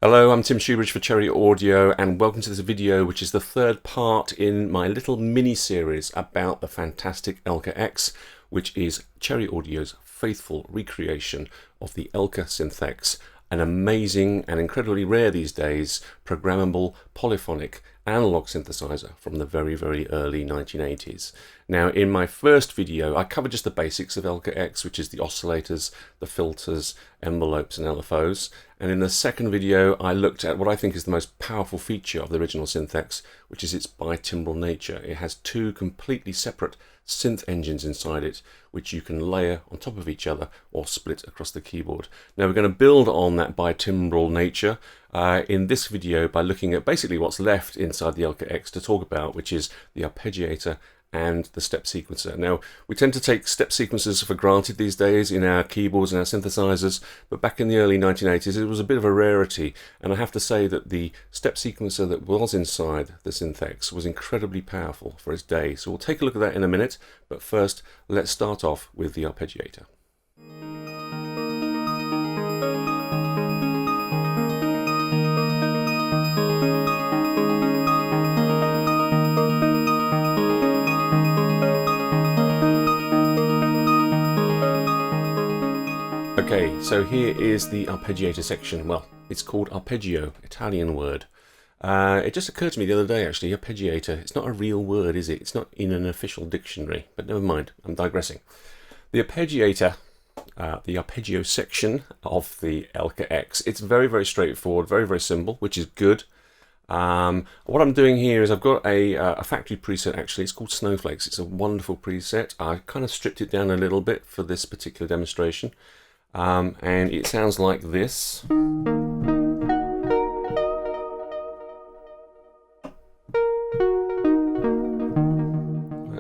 Hello, I'm Tim Shoebridge for Cherry Audio, and welcome to this video, which is the third part in my little mini-series about the fantastic Elka-X, which is Cherry Audio's faithful recreation of the Elka Synthex, an amazing and incredibly rare these days programmable polyphonic analog synthesizer from the very early 1980s. Now, in my first video I covered just the basics of Elka-X, which is the oscillators, the filters, envelopes and LFOs, and in the second video I looked at what I think is the most powerful feature of the original Synthex, which is its bitimbral nature. It has two completely separate synth engines inside it, which you can layer on top of each other or split across the keyboard. Now we're going to build on that bitimbral nature in this video by looking at basically what's left inside the Elka-X to talk about, which is the arpeggiator and the step sequencer. Now, we tend to take step sequencers for granted these days in our keyboards and our synthesizers, but back in the early 1980s it was a bit of a rarity, and I have to say that the step sequencer that was inside the Synthex was incredibly powerful for its day. So we'll take a look at that in a minute, but first let's start off with the arpeggiator. Okay, so here is the arpeggiator section. Well, it's called arpeggio, Italian word. It just occurred to me the other day, actually, arpeggiator. It's not a real word, is it? It's not in an official dictionary, but never mind, I'm digressing. The arpeggiator, the arpeggio section of the Elka-X, it's very straightforward, very simple, which is good. What I'm doing here is I've got a factory preset, actually. It's called Snowflakes. It's a wonderful preset. I kind of stripped it down a little bit for this particular demonstration. And it sounds like this.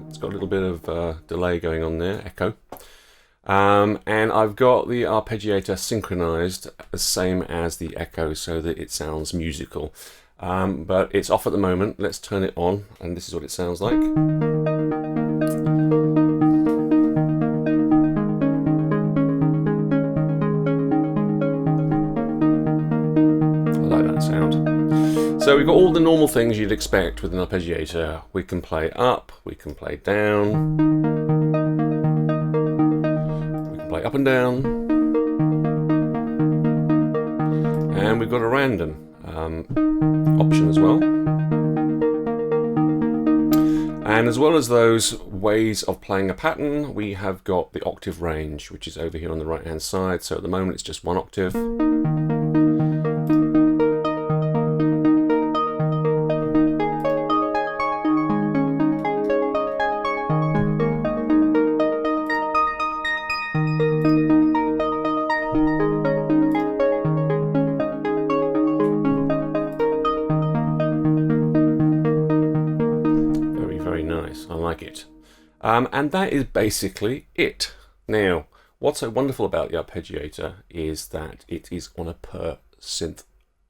It's got a little bit of delay going on there, echo. And I've got the arpeggiator synchronized the same as the echo so that it sounds musical. But it's off at the moment. Let's turn it on, and this is what it sounds like. So we've got all the normal things you'd expect with an arpeggiator. We can play up, we can play down, we can play up and down, and we've got a random option as well. And as well as those ways of playing a pattern, we have got the octave range, which is over here on the right hand side. So at the moment it's just one octave. I like it. And that is basically it. Now, what's so wonderful about the arpeggiator is that it is on a per synth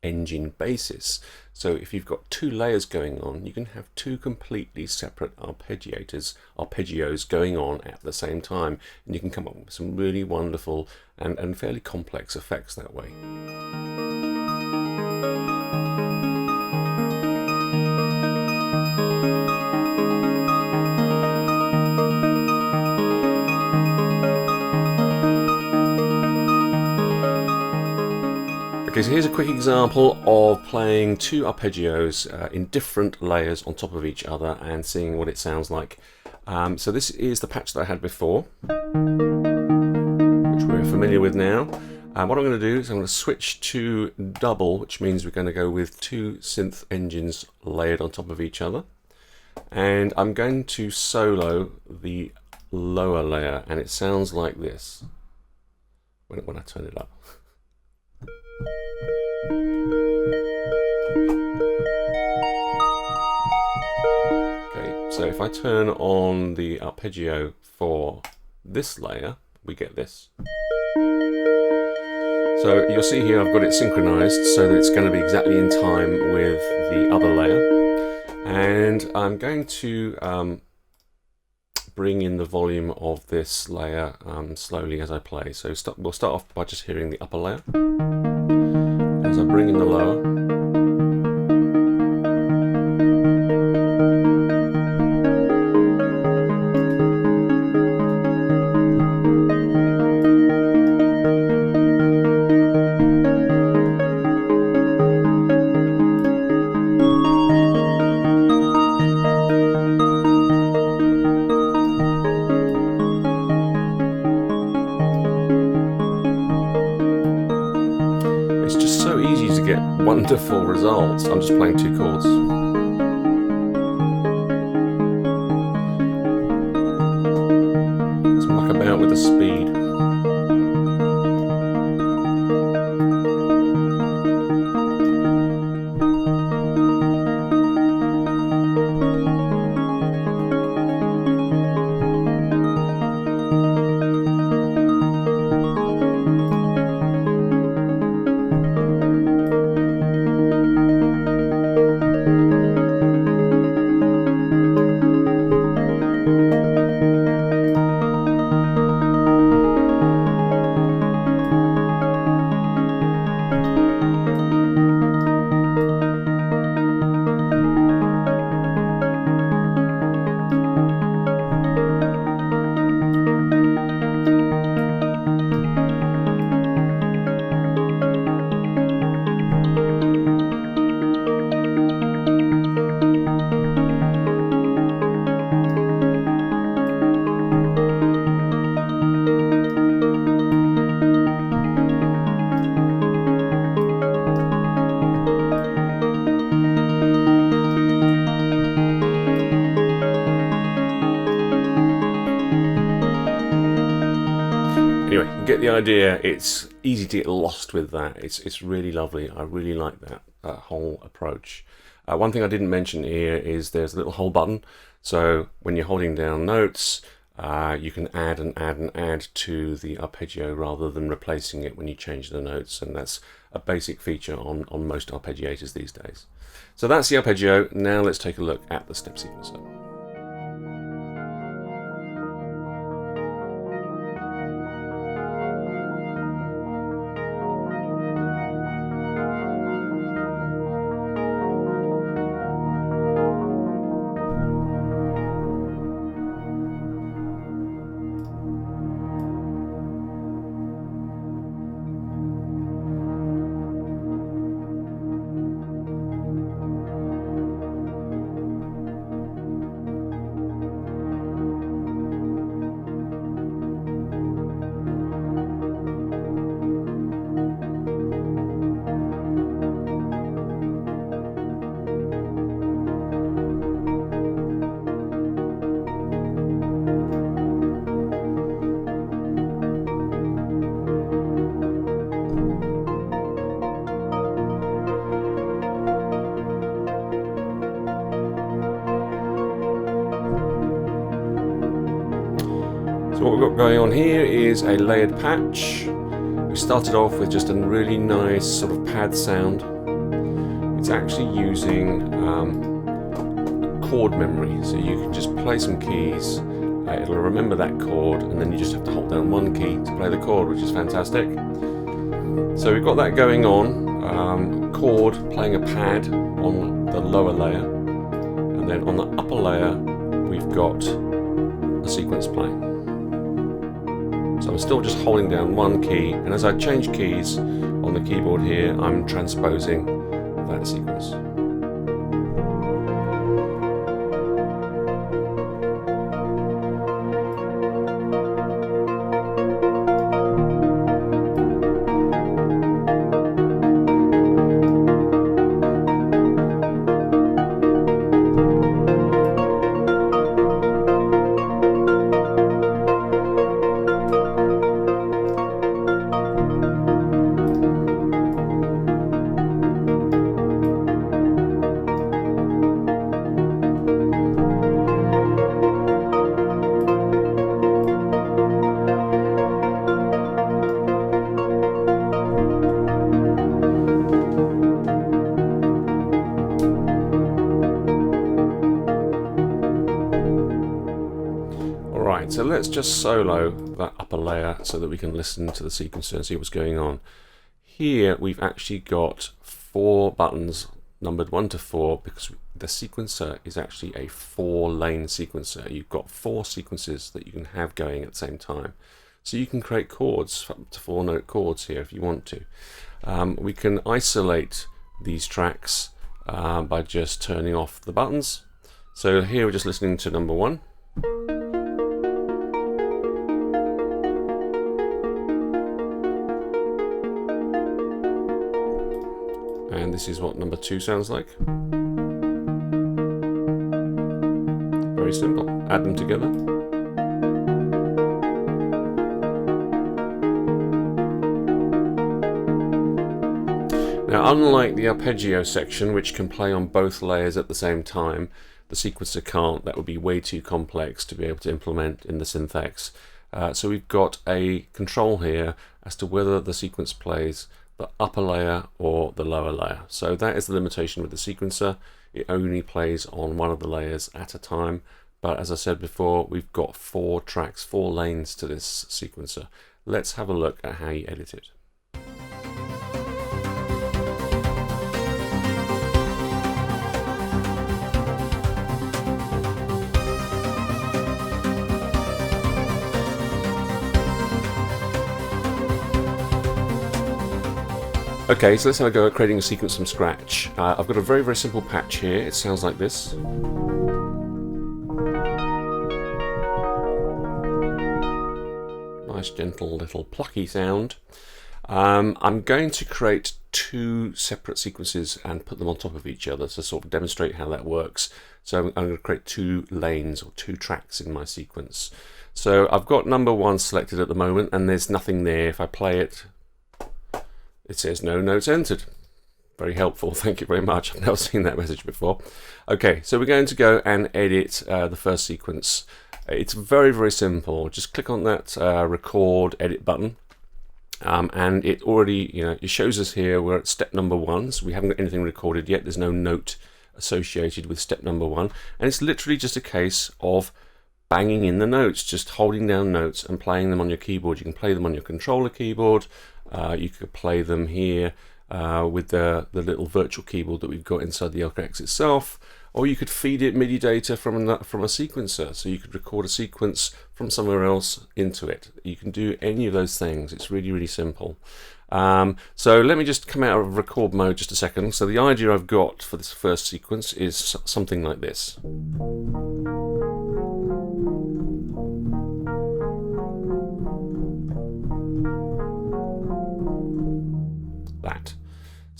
engine basis. So if you've got two layers going on, you can have two completely separate arpeggios going on at the same time, and you can come up with some really wonderful and fairly complex effects that way. Okay, so here's a quick example of playing two arpeggios in different layers on top of each other and seeing what it sounds like. So this is the patch that I had before, which we're familiar with now. What I'm going to do is I'm going to switch to double, which means we're going to go with two synth engines layered on top of each other. And I'm going to solo the lower layer, and it sounds like this when I turn it up. Okay, so if I turn on the arpeggio for this layer, we get this. So you'll see here I've got it synchronized so that it's going to be exactly in time with the other layer. And I'm going to bring in the volume of this layer slowly as I play. So we'll start off by just hearing the upper layer. As I bring in the lower. It's just so easy to get wonderful results. I'm just playing 2 chords. Let's muck about with the speed. Anyway, you get the idea. It's easy to get lost with that. It's really lovely. I really like that whole approach. One thing I didn't mention here is there's a little hold button. So when you're holding down notes, you can add and add and add to the arpeggio rather than replacing it when you change the notes. And that's a basic feature on most arpeggiators these days. So that's the arpeggio. Now let's take a look at the step sequencer. So what we've got going on here is a layered patch. We started off with just a really nice sort of pad sound. It's actually using chord memory, so you can just play some keys, it'll remember that chord, and then you just have to hold down one key to play the chord, which is fantastic. So we've got that going on, chord playing a pad on the lower layer, and then on the upper layer we've got a sequence playing. So I'm still just holding down one key, and as I change keys on the keyboard here, I'm transposing that sequence. So let's just solo that upper layer so that we can listen to the sequencer and see what's going on. here we've actually got 4 buttons numbered 1 to 4 because the sequencer is actually a 4-lane sequencer. You've got 4 sequences that you can have going at the same time. So you can create chords, up to 4-note chords here if you want to. We can isolate these tracks by just turning off the buttons. So here we're just listening to number 1. And this is what number 2 sounds like. Very simple. Add them together. Now, unlike the arpeggio section, which can play on both layers at the same time, the sequencer can't. That would be way too complex to be able to implement in the Synthex. So we've got a control here as to whether the sequence plays the upper layer or the lower layer. So that is the limitation with the sequencer. It only plays on one of the layers at a time. But as I said before, we've got 4 tracks, 4 lanes to this sequencer. Let's have a look at how you edit it. Okay, so let's have a go at creating a sequence from scratch. I've got a very, very simple patch here. It sounds like this. Nice, gentle, little plucky sound. I'm going to create 2 separate sequences and put them on top of each other to sort of demonstrate how that works. So I'm going to create 2 lanes or 2 tracks in my sequence. So I've got number 1 selected at the moment and there's nothing there. If I play it, it says no notes entered. Very helpful, thank you very much. I've never seen that message before. Okay, so we're going to go and edit the first sequence. It's very, very simple. Just click on that record edit button. And it already, it shows us here we're at step number 1. So we haven't got anything recorded yet. There's no note associated with step number 1. And it's literally just a case of banging in the notes, just holding down notes and playing them on your keyboard. You can play them on your controller keyboard. You could play them here with the little virtual keyboard that we've got inside the Elka-X itself, or you could feed it MIDI data from a sequencer, so you could record a sequence from somewhere else into it. You can do any of those things. It's really, really simple. So let me just come out of record mode just a second. So the idea I've got for this first sequence is something like this.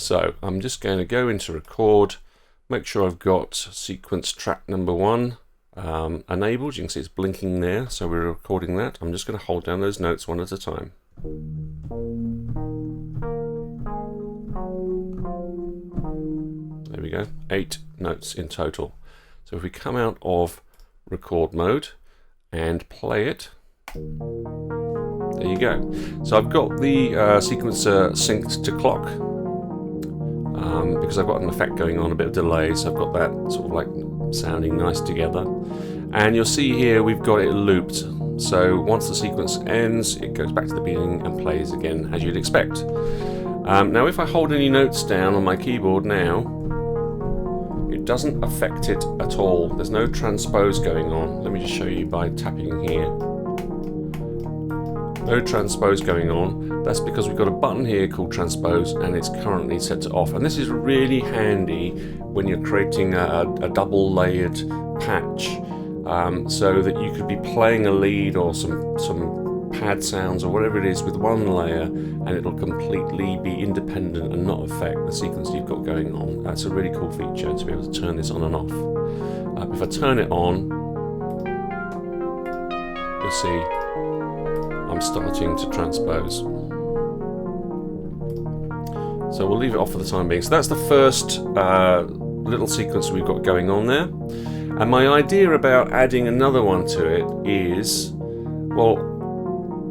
So I'm just going to go into record, make sure I've got sequence track number 1 enabled. You can see it's blinking there, so we're recording that. I'm just going to hold down those notes one at a time. There we go, 8 notes in total. So if we come out of record mode and play it, there you go. So I've got the sequencer synced to clock. Because I've got an effect going on, a bit of delay, so I've got that sort of like sounding nice together. And you'll see here we've got it looped. So once the sequence ends, it goes back to the beginning and plays again as you'd expect. Now if I hold any notes down on my keyboard now, it doesn't affect it at all. There's no transpose going on. Let me just show you by tapping here. No transpose going on. That's because we've got a button here called transpose and it's currently set to off. And this is really handy when you're creating a double layered patch, so that you could be playing a lead or some pad sounds or whatever it is with one layer and it'll completely be independent and not affect the sequence you've got going on. That's a really cool feature, to be able to turn this on and off. If I turn it on, you'll see I'm starting to transpose. So we'll leave it off for the time being. So that's the first little sequence we've got going on there. And my idea about adding another one to it is, well,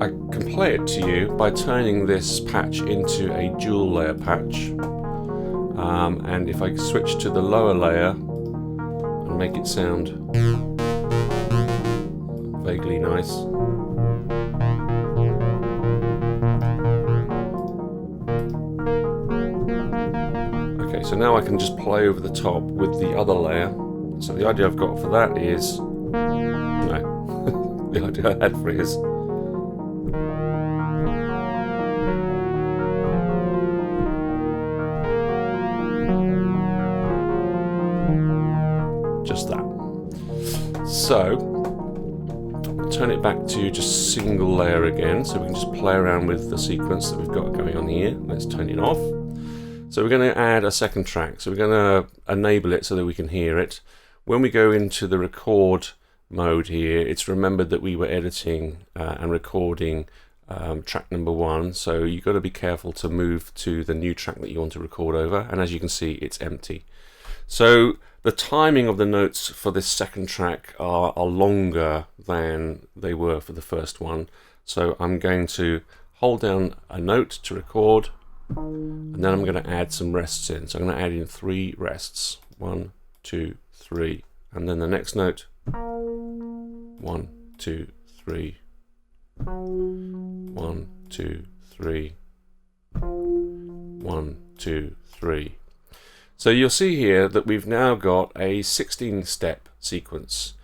I can play it to you by turning this patch into a dual layer patch. And if I switch to the lower layer and make it sound vaguely nice. So now I can just play over the top with the other layer. So the idea I've got for that is, no, the idea I had for it is, just that. So turn it back to just single layer again, so we can just play around with the sequence that we've got going on here. Let's turn it off. So we're going to add a second track, so we're going to enable it so that we can hear it. When we go into the record mode here, it's remembered that we were editing and recording track number 1, so you've got to be careful to move to the new track that you want to record over, and as you can see, it's empty. So the timing of the notes for this second track are longer than they were for the first one. So I'm going to hold down a note to record, and then I'm going to add some rests in. So I'm going to add in 3 rests. 1, 2, 3. And then the next note. 1, 2, 3. 1, 2, 3. 1, 2, 3. So you'll see here that we've now got a 16-step sequence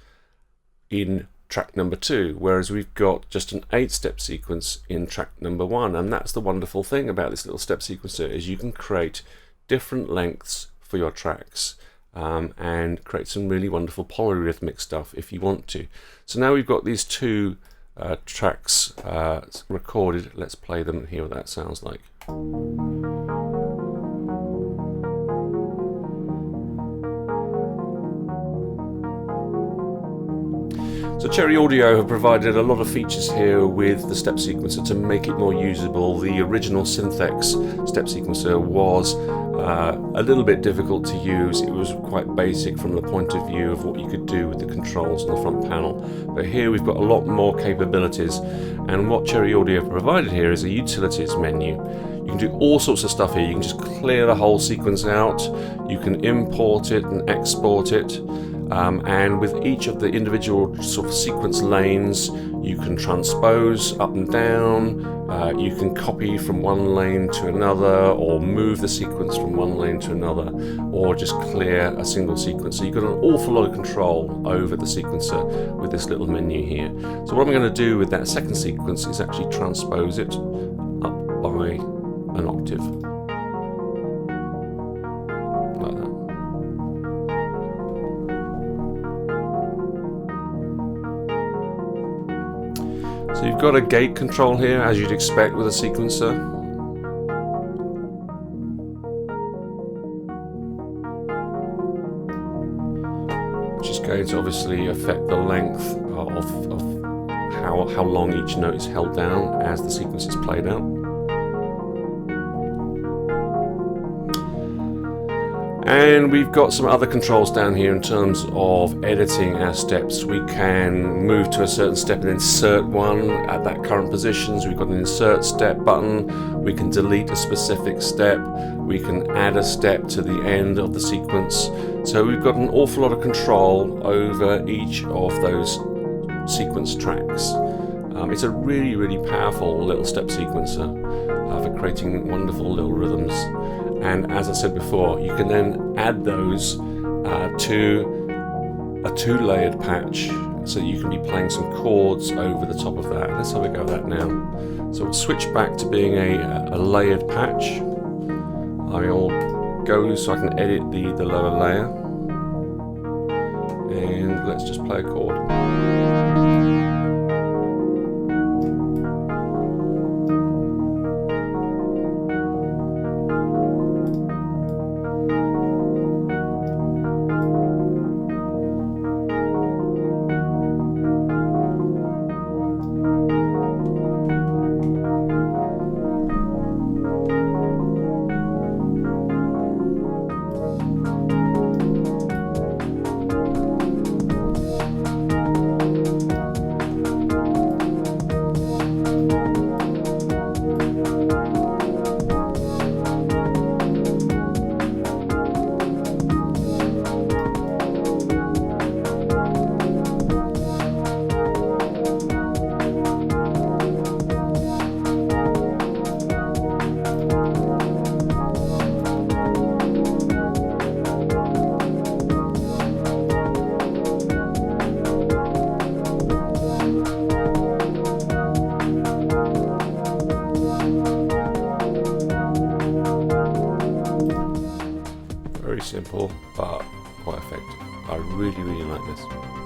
in track number 2, whereas we've got just an 8-step sequence in track number 1. And that's the wonderful thing about this little step sequencer, is you can create different lengths for your tracks and create some really wonderful polyrhythmic stuff if you want to. So now we've got these 2 tracks recorded. Let's play them and hear what that sounds like. So Cherry Audio have provided a lot of features here with the step sequencer to make it more usable. The original Synthex step sequencer was a little bit difficult to use. It was quite basic from the point of view of what you could do with the controls on the front panel. But here we've got a lot more capabilities, and what Cherry Audio have provided here is a utilities menu. You can do all sorts of stuff here. You can just clear the whole sequence out, you can import it and export it. And with each of the individual sort of sequence lanes, you can transpose up and down, you can copy from one lane to another, or move the sequence from one lane to another, or just clear a single sequence. So you've got an awful lot of control over the sequencer with this little menu here. So what I'm going to do with that second sequence is actually transpose it up by an octave. Like that. So you've got a gate control here, as you'd expect with a sequencer. Which is going to obviously affect the length of how long each note is held down as the sequence is played out. And we've got some other controls down here in terms of editing our steps. We can move to a certain step and insert one at that current position. So we've got an insert step button. We can delete a specific step. We can add a step to the end of the sequence. So we've got an awful lot of control over each of those sequence tracks. It's a really, really powerful little step sequencer for creating wonderful little rhythms. And as I said before, you can then add those to a 2-layered patch, so you can be playing some chords over the top of that. Let's have a go at that now. So we'll switch back to being a layered patch. I'll go so I can edit the lower layer. And let's just play a chord. Very simple, but quite effective. I really, really like this.